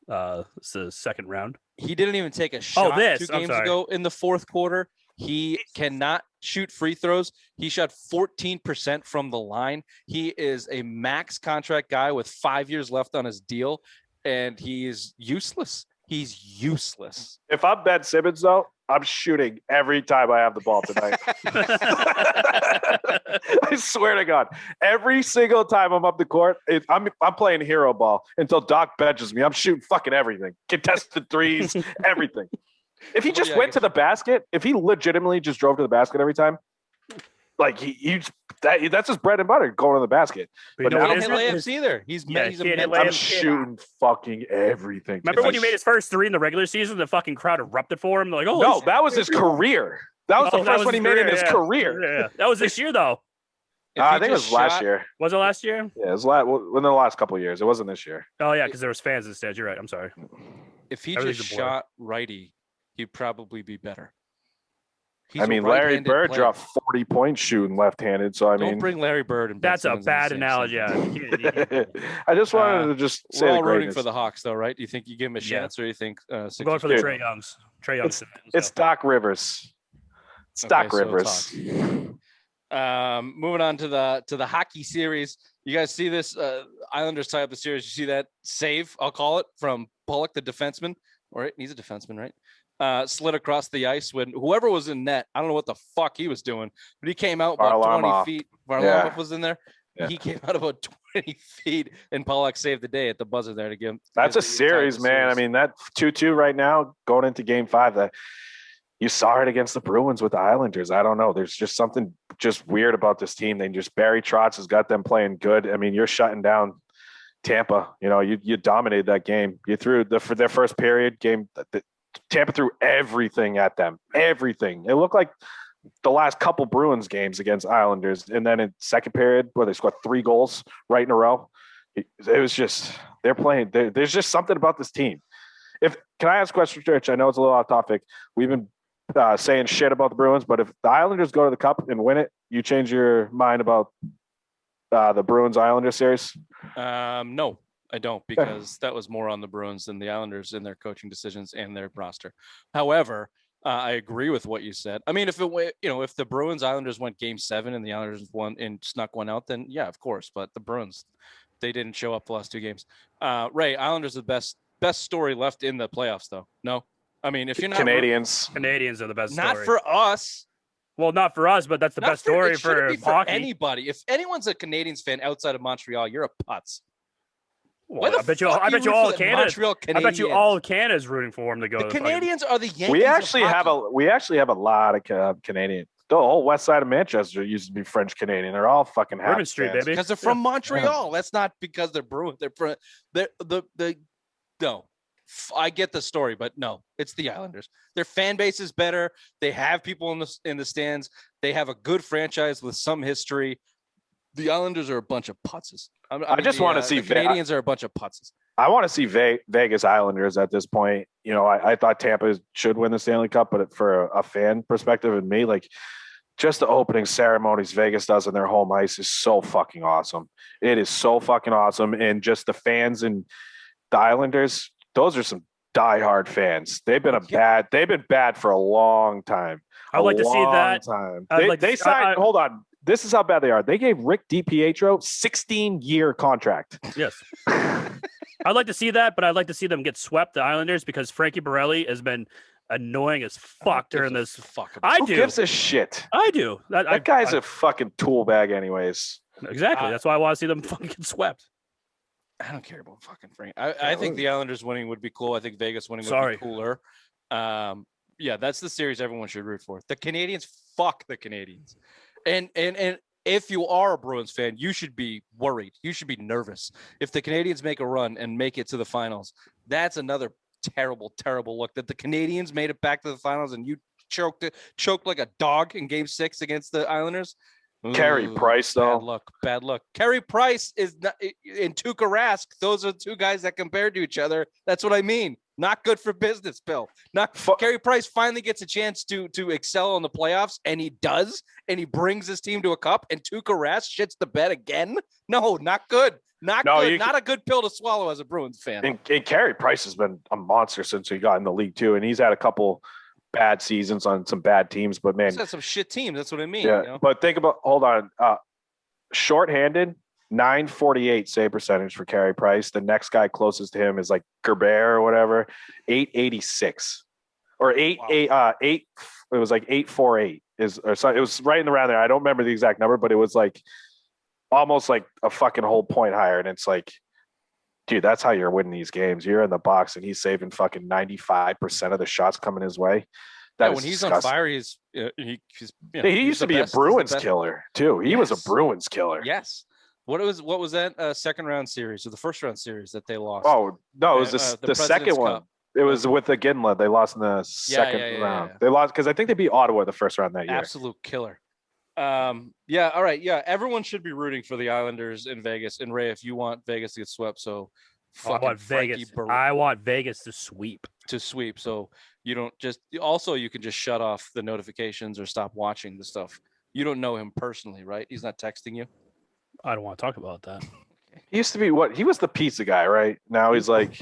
It's the second round. He didn't even take a shot 2 games ago in the 4th quarter. He cannot shoot free throws. He shot 14% from the line. He is a max contract guy with 5 years left on his deal, and he is useless. He's useless. If I'm Ben Simmons, though, I'm shooting every time I have the ball tonight. I swear to God, every single time I'm up the court, I'm playing hero ball until Doc benches me. I'm shooting fucking everything, contested threes, everything. If he just went to the basket, if he legitimately just drove to the basket every time, like that's his bread and butter, going to the basket. But he can't hit layups either. I'm shooting fucking everything. Remember when he made his first three in the regular season? The fucking crowd erupted for him. They're like, oh no, that was his career. That was the first one he made in his career. Yeah, that was this year though. I think it was last year. Was it last year? Yeah, it was within the last couple of years. It wasn't this year. Oh yeah, because there was fans instead. You're right. I'm sorry. If he just shot righty, he'd probably be better. Larry Bird dropped 40 points shooting left-handed. So don't bring Larry Bird and that's a bad analogy. I just wanted to just say we're all rooting for the Hawks, though, right? Do you think you give him a chance, or do you think we're going for the Trae Youngs? It's Doc Rivers. It's Doc Rivers. Moving on to the hockey series. You guys see this? Islanders tie up the series. You see that save? I'll call it from Pollock, the defenseman. All right, he's a defenseman, right? Slid across the ice when whoever was in net, I don't know what the fuck he was doing, but he came out about 20 feet. Varlamov was in there. Yeah. He came out about 20 feet, and Pollock saved the day at the buzzer there to give him. That's a series, man. I mean, that 2-2 right now going into Game 5. That you saw it against the Bruins with the Islanders. I don't know. There's just something just weird about this team. Barry Trotz has got them playing good. I mean, you're shutting down Tampa. You know, you dominated that game. You threw for their first period game. Tampa threw everything at them. Everything. It looked like the last couple Bruins games against Islanders. And then in second period, where they scored 3 goals right in a row, it was just they're playing. There's just something about this team. Can I ask a question, Rich? I know it's a little off topic. We've been saying shit about the Bruins, but if the Islanders go to the Cup and win it, you change your mind about the Bruins-Islanders series? No. I don't, because that was more on the Bruins than the Islanders in their coaching decisions and their roster. However, I agree with what you said. I mean, if the Bruins Islanders went Game 7 and the Islanders won and snuck one out, then yeah, of course. But the Bruins, they didn't show up the last 2 games. Ray, Islanders are the best story left in the playoffs, though. No, I mean, if you're not Canadians are the best. Not story. for us. Well, not for us, but that's the best story for hockey. Anybody. If anyone's a Canadians fan outside of Montreal, you're a putz. Well, I bet you all of Canada is rooting for him to go. The Canadians are the Yankees. We actually have a lot of Canadian. The whole west side of Manchester used to be French Canadian. They're all fucking happy Street, baby. Because they're from Montreal. Yeah. That's not because they're Bruins. No. I get the story, but no, it's the Islanders. Their fan base is better. They have people in the stands. They have a good franchise with some history. The Islanders are a bunch of putzes. I just want to see the Canadians are a bunch of putzes. I want to see Vegas Islanders at this point. You know, I thought Tampa should win the Stanley Cup, but for a fan perspective and me, like just the opening ceremonies Vegas does on their home ice is so fucking awesome. It is so fucking awesome. And just the fans and the Islanders, those are some diehard fans. They've been bad for a long time. I'd like to see that. They signed. Hold on. This is how bad they are. They gave Rick DiPietro 16-year contract. Yes. I'd like to see that, but I'd like to see them get swept, the Islanders, because Frankie Borelli has been annoying as fuck during this. Who gives a shit? I do. That guy's a fucking tool bag anyways. Exactly. That's why I want to see them fucking get swept. I don't care about fucking Frank. I think the Islanders winning would be cool. I think Vegas winning would be cooler. Yeah, that's the series everyone should root for. The Canadians, fuck the Canadians. And if you are a Bruins fan, you should be worried. You should be nervous. If the Canadians make a run and make it to the finals, that's another terrible, terrible look. That the Canadians made it back to the finals and you choked like a dog in Game 6 against the Islanders. Carey Price, though. Bad luck. Carey Price is not, in Tuukka Rask. Those are 2 guys that compared to each other. That's what I mean. Not good for business, Bill. Carey Price finally gets a chance to excel in the playoffs, and he does, and he brings his team to a cup, and Tuukka Rask shits the bed again. No, not good. Not a good pill to swallow as a Bruins fan. And Carey Price has been a monster since he got in the league, too, and he's had a couple bad seasons on some bad teams, but man, He's had some shit teams. That's what I mean. yeah. You know? But think about, hold on, shorthanded, 948 save percentage for Carey Price. The next guy closest to him is like Gerber or whatever, 886 or eight. It was like 848 or so. It was right in the round there. I don't remember the exact number, but it was like almost like a fucking whole point higher. And it's like, dude, that's how you're winning these games. You're in the box and he's saving fucking 95% of the shots coming his way. When he's disgusting. On fire, he's he used to be a Bruins killer too. He was a Bruins killer. Yes. What was that second round series or the first round series that they lost? Oh no, it was the second one. Cup. It was with the Ginla. They lost in the second round. They lost because I think they beat Ottawa the first round that year. Absolute killer. Yeah. All right. Yeah. Everyone should be rooting for the Islanders in Vegas. And Ray, if you want Vegas to get swept, so I want Vegas. I want Vegas to sweep. So you don't just. Also, you can just shut off the notifications or stop watching the stuff. You don't know him personally, right? He's not texting you. I don't want to talk about that. He used to be what? He was the pizza guy, right? Now he's like.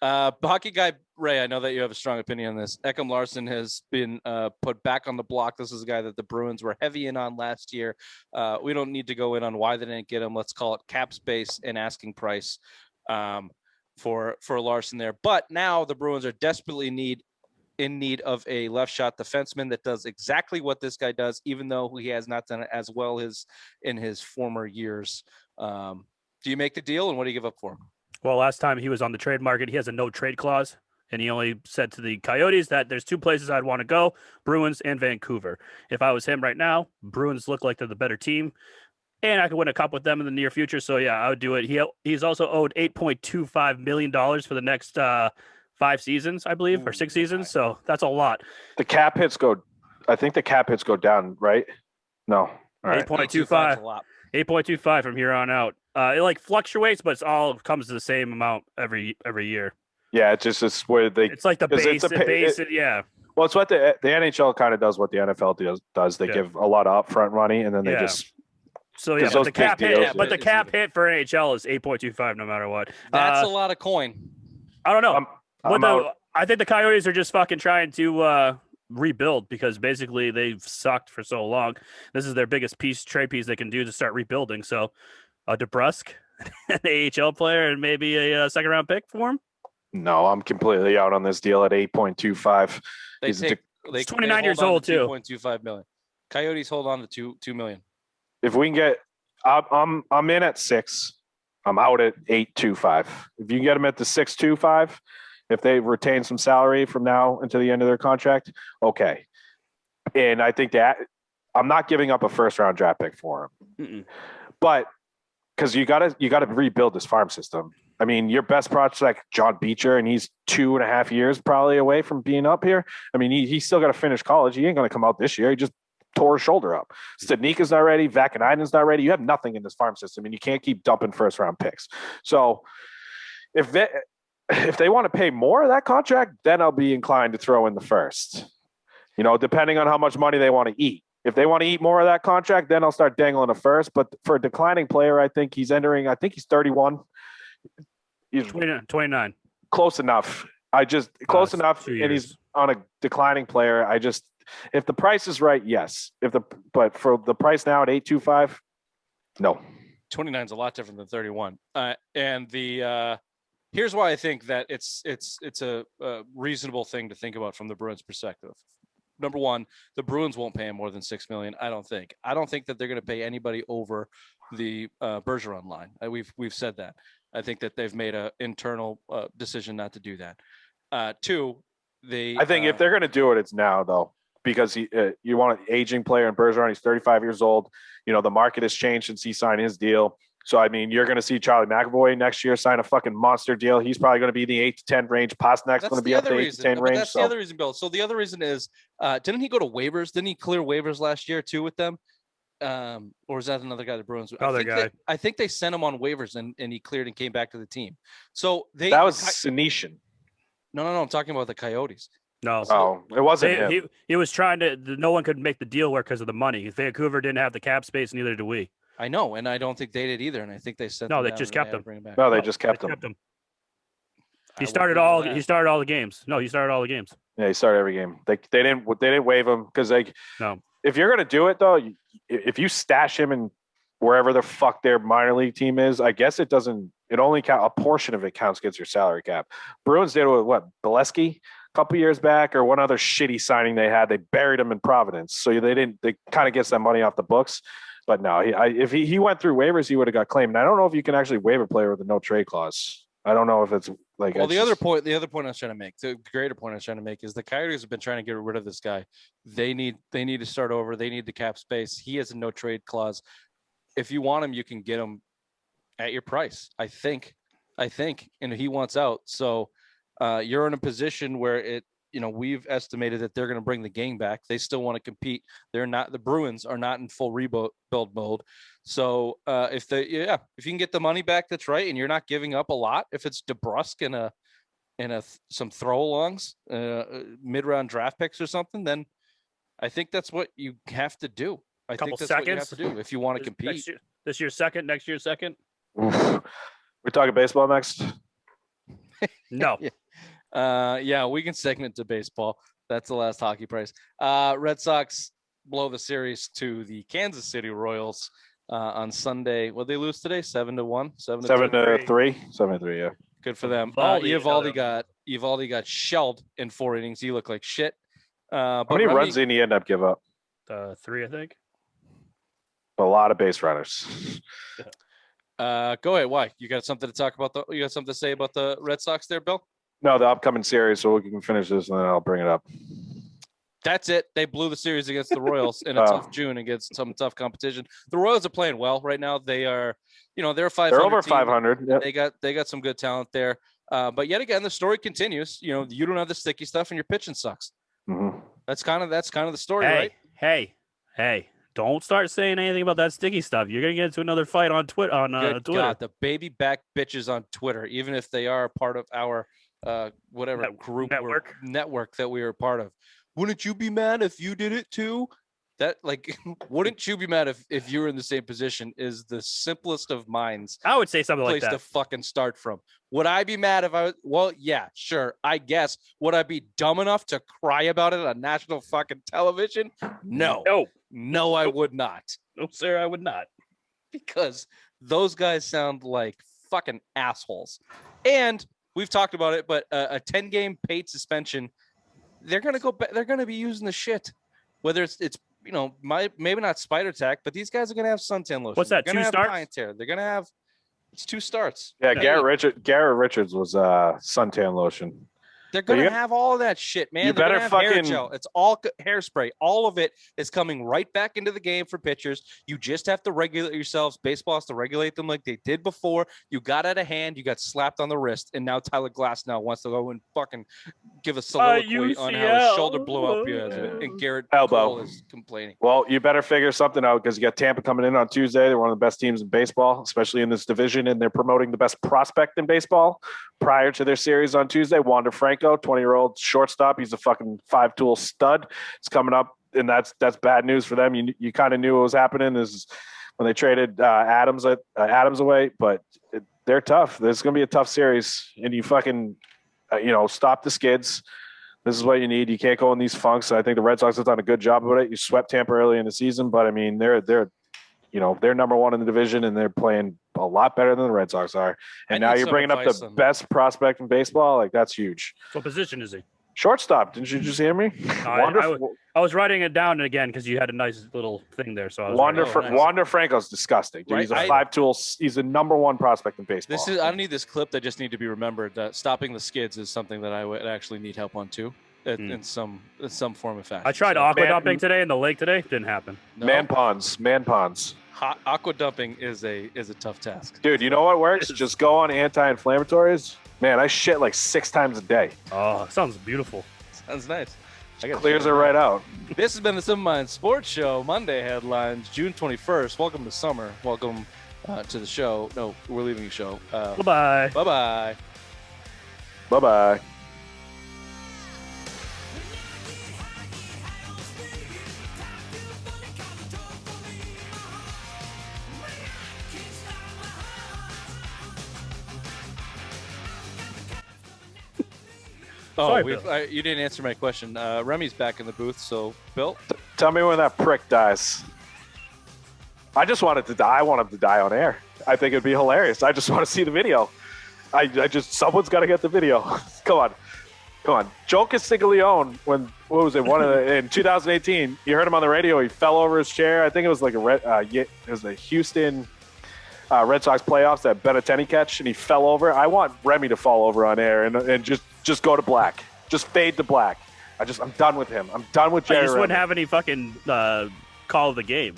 Hockey guy Ray, I know that you have a strong opinion on this. Ekam Larson has been put back on the block. This is a guy that the Bruins were heavy in on last year. We don't need to go in on why they didn't get him. Let's call it cap space and asking price for Larson there. But now the Bruins are desperately in need of a left shot defenseman that does exactly what this guy does, even though he has not done it as well as in his former years. Do you make the deal, and what do you give up for him? Well, last time he was on the trade market, he has a no trade clause, and he only said to the Coyotes that there's two places I'd want to go, Bruins and Vancouver. If I was him right now, Bruins look like they're the better team, and I could win a cup with them in the near future. So, yeah, I would do it. He's also owed $8.25 million for the next 5 seasons, I believe, or 6 seasons. So that's a lot. The cap hits go down, right? No. All right. 8.25. 8.25 from here on out. It like fluctuates, but it's all comes to the same amount every year. Yeah, it's where they. It's like the base. Yeah. Well, it's what the NHL kind of does. What the NFL does. They give a lot of upfront money, and then they just. So yeah, but the cap hit for NHL is 8.25 no matter what. That's a lot of coin. I don't know. I think the Coyotes are just fucking trying to rebuild because basically they've sucked for so long. This is their biggest trade piece they can do to start rebuilding. So DeBrusk, an AHL player, and maybe a second round pick for him. No, I'm completely out on this deal at 8.25. He's 29 years old too. 2.25 million. Coyotes hold on to $2 million. If we can get, I'm in at 6. I'm out at 8.25. If you can get them at the 6.25, if they retain some salary from now until the end of their contract, okay. And I think that I'm not giving up a first round draft pick for him, but because you got to rebuild this farm system. I mean, your best prospect, John Beecher, and he's 2.5 years probably away from being up here. I mean, he's still got to finish college. He ain't going to come out this year. He just tore his shoulder up. Stadnika's not ready. Vakanainen's not ready. You have nothing in this farm system, and you can't keep dumping first round picks. So if they want to pay more of that contract, then I'll be inclined to throw in the first, depending on how much money they want to eat. If they want to eat more of that contract, then I'll start dangling a first. But for a declining player, I think he's 31. He's 29. Close enough. Close enough. And he's on a declining player. If the price is right, yes. But for the price now at 8.25, no. 29 is a lot different than 31. And here's why I think that it's a reasonable thing to think about from the Bruins' perspective. Number one, the Bruins won't pay him more than $6 million. I don't think that they're going to pay anybody over the Bergeron line. We've said that. I think that they've made an internal decision not to do that. Two, I think if they're going to do it, it's now though, because you want an aging player in Bergeron. He's 35 years old. The market has changed since he signed his deal. So, I mean, you're going to see Charlie McAvoy next year sign a fucking monster deal. He's probably going to be in the 8 to 10 range. Pastnak's going to be up to 8 to 10 range. That's the other reason, Bill. So the other reason is, didn't he go to waivers? Didn't he clear waivers last year too with them? Or is that another guy, the Bruins? I think they sent him on waivers and he cleared and came back to the team. So that was Sinisian. No. I'm talking about the Coyotes. No, it wasn't him. He was trying to. No one could make the deal work because of the money. Vancouver didn't have the cap space, neither do we. I know, and I don't think they did either. And I think they said they just kept him. No, they just kept him. He started all the games. No, he started all the games. Yeah, he started every game. They didn't waive him because No. If you're gonna do it though, if you stash him in wherever the fuck their minor league team is, I guess it doesn't. It only count a portion of it counts against your salary cap. Bruins did it with what, Bolesky a couple years back, or one other shitty signing they had. They buried him in Providence, so they didn't. They kind of gets that money off the books. But no, if he went through waivers, he would have got claimed. And I don't know if you can actually waive a player with a no trade clause. I don't know if it's like. Well, the other point I was trying to make, the greater point I was trying to make, is the Coyotes have been trying to get rid of this guy. They need to start over. They need the cap space. He has a no trade clause. If you want him, you can get him at your price. I think, and he wants out. So you're in a position where we've estimated that they're going to bring the gang back. They still want to compete. The Bruins are not in full rebuild mode. So if you can get the money back, that's right. And you're not giving up a lot. If it's DeBrusque and some throw-alongs, mid-round draft picks or something, then I think that's what you have to do. I think that's what you have to do if you want to compete. This year's second, next year's second. We're talking baseball next. No. We can segment to baseball. That's the last hockey price. Red Sox blow the series to the Kansas City Royals on Sunday. What did they lose today? 7-1, 7-3. 7-3. Yeah. Good for them. Eovaldi got shelled in 4 innings. He looked like shit. How many runs did he end up give up? 3, I think. A lot of base runners. Go ahead. Why? You got something to talk about? You got something to say about the Red Sox there, Bill? No, the upcoming series, so we can finish this and then I'll bring it up. That's it. They blew the series against the Royals in a tough June against some tough competition. The Royals are playing well right now. They are, they're 500. They're over team. 500. Yep. They got some good talent there. But yet again, the story continues. You don't have the sticky stuff, and your pitching sucks. Mm-hmm. That's kind of the story, right? Hey! Don't start saying anything about that sticky stuff. You're gonna get into another fight on Twitter. Twitter. God, the baby back bitches on Twitter, even if they are part of our group network that we are part of. Wouldn't you be mad if you did it too? That wouldn't you be mad if you were in the same position? Is the simplest of minds. I would say something like that. Place to fucking start from. Would I be mad if I was? Well, yeah, sure. I guess. Would I be dumb enough to cry about it on national fucking television? No, I would not. No, sir, I would not. Because those guys sound like fucking assholes. And we've talked about it, but a 10-game paid suspension, they're gonna be using the shit. Whether it's maybe not spider tack, but these guys are gonna have suntan lotion. What's that? 2 starts? They're gonna have 2 starts. Yeah, Garrett Richards was suntan lotion. They're gonna have all of that shit, man. You better fucking hair gel. It's all hairspray. All of it is coming right back into the game for pitchers. You just have to regulate yourselves. Baseball has to regulate them like they did before. You got out of hand. You got slapped on the wrist, and now Tyler Glasnow wants to go and fucking give a soliloquy on how his shoulder blew up. And Garrett Cole is complaining. Well, you better figure something out because you got Tampa coming in on Tuesday. They're one of the best teams in baseball, especially in this division, and they're promoting the best prospect in baseball prior to their series on Tuesday. Wander Franco, 20-year-old shortstop. He's a fucking 5-tool stud. It's coming up, and that's bad news for them. You kind of knew what was happening is when they traded Adams away, but they're tough. This is going to be a tough series, and you fucking stop the skids. This is what you need. You can't go in these funks. I think the Red Sox have done a good job of it. You swept Tampa early in the season, but I mean they're number one in the division, and they're playing a lot better than the Red Sox are. And now you're bringing up the best prospect in baseball. Like, that's huge. What position is he? Shortstop. Didn't you just hear me? I was writing it down again because you had a nice little thing there. So Wander Franco's disgusting. Dude, he's a 5-tool. He's the number one prospect in baseball. I don't need this clip. That just need to be remembered. That stopping the skids is something that I would actually need help on too. In some form of fashion. I tried aqua dumping today in the lake today. Didn't happen. No. Man ponds. Aqua dumping is a tough task. Dude, you know what works? Just go on anti-inflammatories. Man, I shit like 6 times a day. Oh, sounds beautiful. Sounds nice. Clears it right out. This has been the Simple Minds Sports Show. Monday headlines, June 21st. Welcome to summer. Welcome to the show. No, we're leaving the show. Bye-bye. Bye-bye. Bye-bye. Oh, Sorry, Bill. you didn't answer my question. Remy's back in the booth, so Bill. Tell me when that prick dies. I just want it to die. I want him to die on air. I think it'd be hilarious. I just want to see the video. Someone's got to get the video. Come on. Joe Castiglione, in 2018, you heard him on the radio. He fell over his chair. I think it was like it was the Houston Red Sox playoffs, that Benintendi catch, and he fell over. I want Remy to fall over on air and just go to black. Just fade to black. I'm done with him. I'm done with Jerry. I just Remy. wouldn't have any fucking call of the game.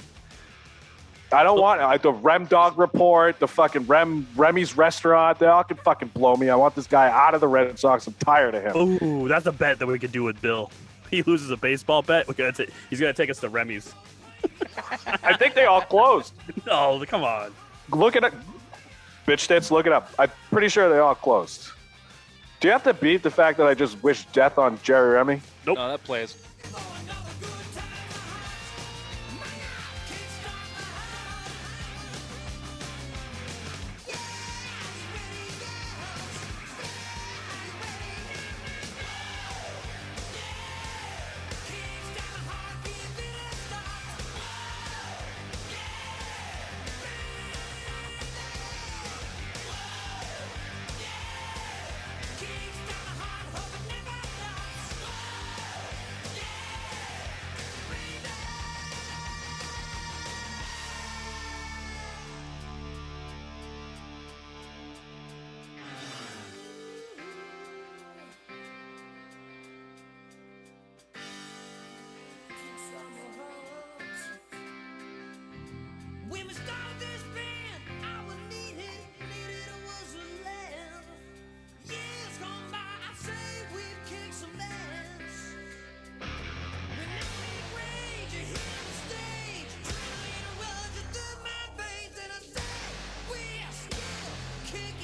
I don't want the Rem Dog Report, the fucking Remy's Restaurant. They all can fucking blow me. I want this guy out of the Red Sox. I'm tired of him. Ooh, that's a bet that we could do with Bill. He loses a baseball bet. He's gonna take us to Remy's. I think they all closed. Oh, come on. Look it up. Bitch tits, look it up. I'm pretty sure they all closed. Do you have to beat the fact that I just wished death on Jerry Remy? Nope. No, that plays. When we started this band, I was needed was a laugh. Years gone by, I say we've kicked some ass. When I make rage, you hit the stage. Trying to run you through my veins, and I say we're still kicking.